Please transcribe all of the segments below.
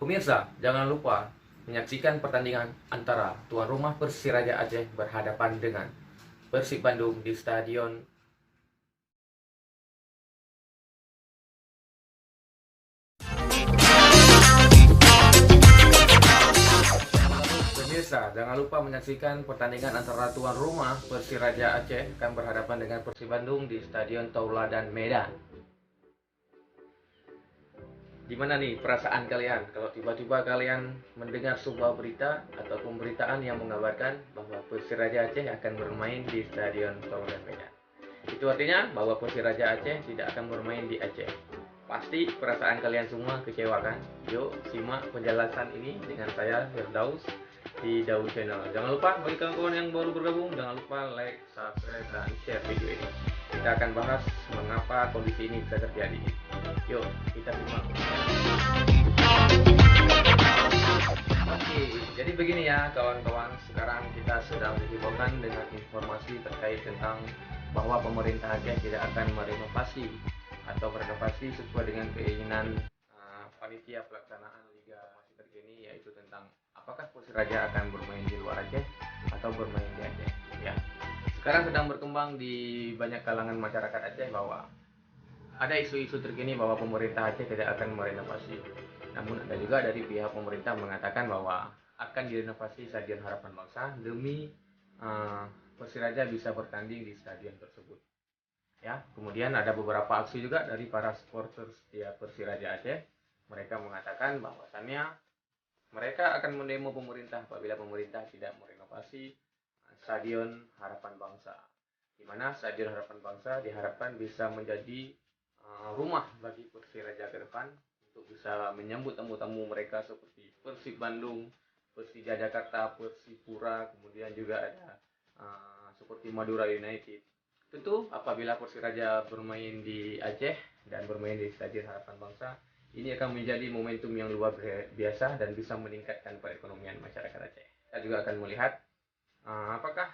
Pemirsa, jangan lupa menyaksikan pertandingan antara tuan rumah Persiraja Aceh berhadapan dengan Persib Bandung di Stadion. Pemirsa, jangan lupa menyaksikan pertandingan antara tuan rumah Persiraja Aceh akan berhadapan dengan Persib Bandung di Stadion Tauladan Medan. Gimana nih perasaan kalian kalau tiba-tiba kalian mendengar sebuah berita atau pemberitaan yang mengabarkan bahwa Persiraja Aceh akan bermain di Stadion Tauladan Medan? Itu artinya bahwa Persiraja Aceh tidak akan bermain di Aceh. Pasti perasaan kalian semua kecewa kan? Yuk simak penjelasan ini dengan saya Firdaus di Daun Channel. Jangan lupa bagi kawan-kawan yang baru bergabung, jangan lupa like, subscribe, dan share video ini. Kita akan bahas mengapa kondisi ini bisa terjadi. Yuk kita simak. Oke, jadi begini ya kawan-kawan. Sekarang kita sedang dihebohkan dengan informasi terkait tentang bahwa pemerintah Aceh tidak akan merenovasi atau berenovasi sesuai dengan keinginan panitia pelaksanaan Liga masih terkini, yaitu tentang apakah Persiraja akan bermain di luar Aceh atau bermain di Aceh. Ya, sekarang sedang berkembang di banyak kalangan masyarakat Aceh bahwa ada isu-isu terkini bahwa pemerintah Aceh tidak akan merenovasi. Namun ada juga dari pihak pemerintah mengatakan bahwa akan direnovasi Stadion Harapan Bangsa demi Persiraja bisa bertanding di stadion tersebut. Ya, kemudian ada beberapa aksi juga dari para supporter setia Persiraja Aceh. Mereka mengatakan bahwasannya mereka akan mendemo pemerintah apabila pemerintah tidak merenovasi Stadion Harapan Bangsa, di mana Stadion Harapan Bangsa diharapkan bisa menjadi rumah bagi Persiraja ke depan untuk bisa menyambut tamu-tamu mereka seperti Persib Bandung, Persija Jakarta, Persipura, kemudian juga ada seperti Madura United. Tentu apabila Persiraja bermain di Aceh dan bermain di Stadion Harapan Bangsa, ini akan menjadi momentum yang luar biasa dan bisa meningkatkan perekonomian masyarakat Aceh. Kita juga akan melihat apakah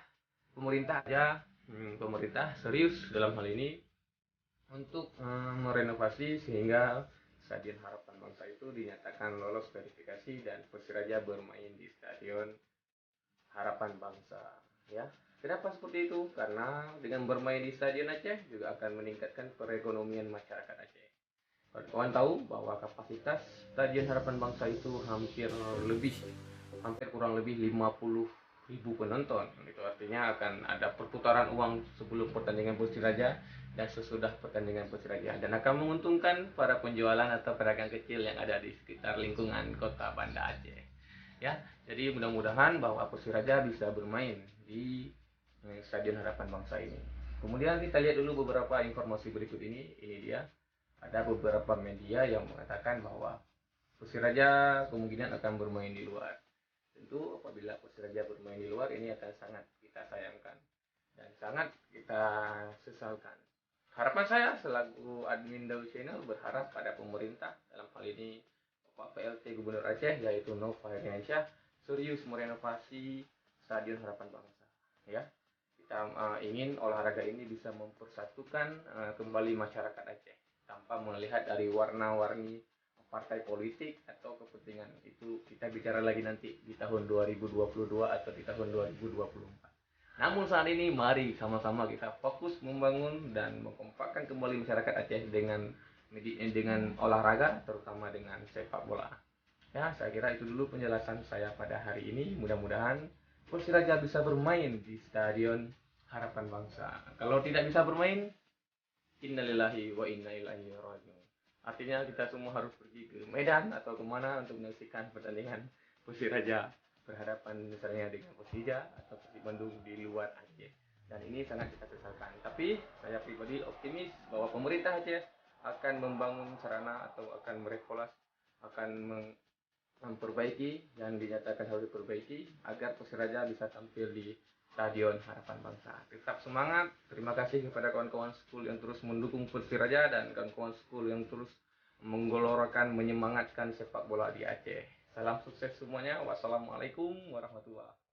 pemerintah serius dalam hal ini untuk merenovasi sehingga Stadion Harapan Bangsa itu dinyatakan lolos verifikasi dan Persiraja bermain di Stadion Harapan Bangsa. Ya, kenapa seperti itu? Karena dengan bermain di Stadion Aceh juga akan meningkatkan perekonomian masyarakat Aceh. Kawan tahu bahwa kapasitas Stadion Harapan Bangsa itu hampir kurang lebih 50.000 penonton. Itu artinya akan ada perputaran uang sebelum pertandingan Persiraja dan sesudah pertandingan Persiraja, dan akan menguntungkan para penjualan atau pedagang kecil yang ada di sekitar lingkungan kota Banda Aceh. Ya, jadi mudah-mudahan bahwa Persiraja bisa bermain di Stadion Harapan Bangsa ini. Kemudian kita lihat dulu beberapa informasi berikut ini. Ini dia. Ada beberapa media yang mengatakan bahwa Persiraja kemungkinan akan bermain di luar. Tentu apabila Persiraja bermain di luar, ini akan sangat kita sayangkan dan sangat kita sesalkan. Harapan saya selaku admin Daun Channel berharap pada pemerintah, dalam hal ini Bapak PLT Gubernur Aceh yaitu Nova Herdiansyah, serius merenovasi Stadion Harapan Bangsa. Ya, kita ingin olahraga ini bisa mempersatukan kembali masyarakat Aceh tanpa melihat dari warna-warni partai politik atau kepentingan. Itu kita bicara lagi nanti di tahun 2022 atau di tahun 2024. Namun saat ini mari sama-sama kita fokus membangun dan mengkompakkan kembali masyarakat Aceh dengan olahraga, terutama dengan sepak bola. Ya, saya kira itu dulu penjelasan saya pada hari ini. Mudah-mudahan Persiraja bisa bermain di Stadion Harapan Bangsa. Kalau tidak bisa bermain, innalillahi wa inna ilaihi rajiun. Artinya kita semua harus pergi ke Medan atau kemana untuk menyaksikan pertandingan Persiraja berhadapan misalnya dengan Persija atau Persib Bandung di luar Aceh. Dan ini sangat kita sesalkan. Tapi saya pribadi optimis bahwa pemerintah Aceh akan membangun sarana atau akan memperbaiki yang dinyatakan harus diperbaiki agar Persiraja bisa tampil di Stadion Harapan Bangsa. Tetap semangat. Terima kasih kepada kawan-kawan school yang terus mendukung Persiraja dan kawan-kawan school yang terus menggelorakan, menyemangatkan sepak bola di Aceh. Salam sukses semuanya. Wassalamualaikum warahmatullahi wabarakatuh.